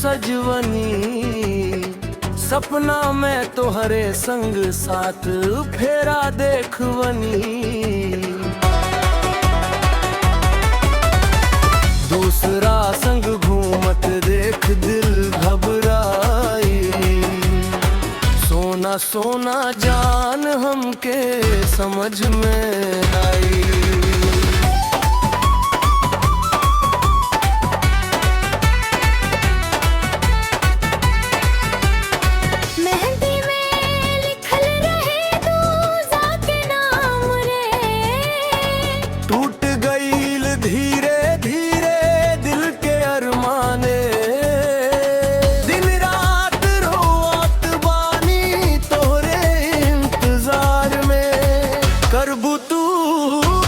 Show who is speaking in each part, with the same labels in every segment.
Speaker 1: सजवनी, सपना में तोहरे संग साथ फेरा देखवनी। दूसरा संग घूमत देख दिल घबराई, सोना सोना जान हमके समझ में आई। टूट गईल धीरे धीरे दिल के अरमाने, दिन रात रोत बानी तोरे इंतजार में। करबू तू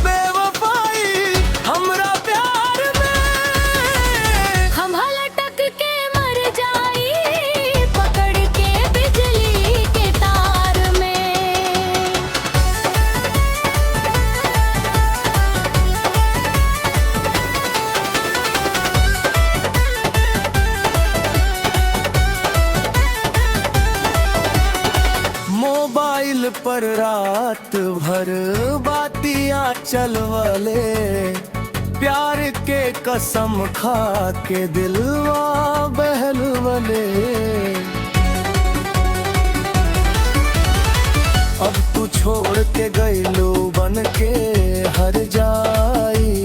Speaker 1: बेवफाई हमरा प्यार में,
Speaker 2: हम लटक के मर जाई पकड़ के बिजली के तार में।
Speaker 1: मोबाइल पर रात भर बातियां चलवले, प्यार के कसम खा के दिलवा बहलवले। अब तू छोड़ के गईलो बन के हर जाई,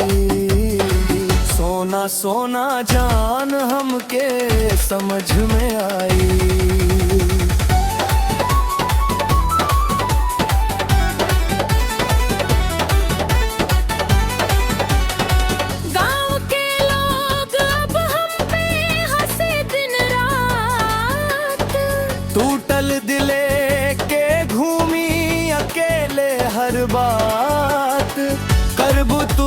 Speaker 1: सोना सोना जान हमके समझ में आई। टूटल दिले के घूमी अकेले हर बात, करबू तू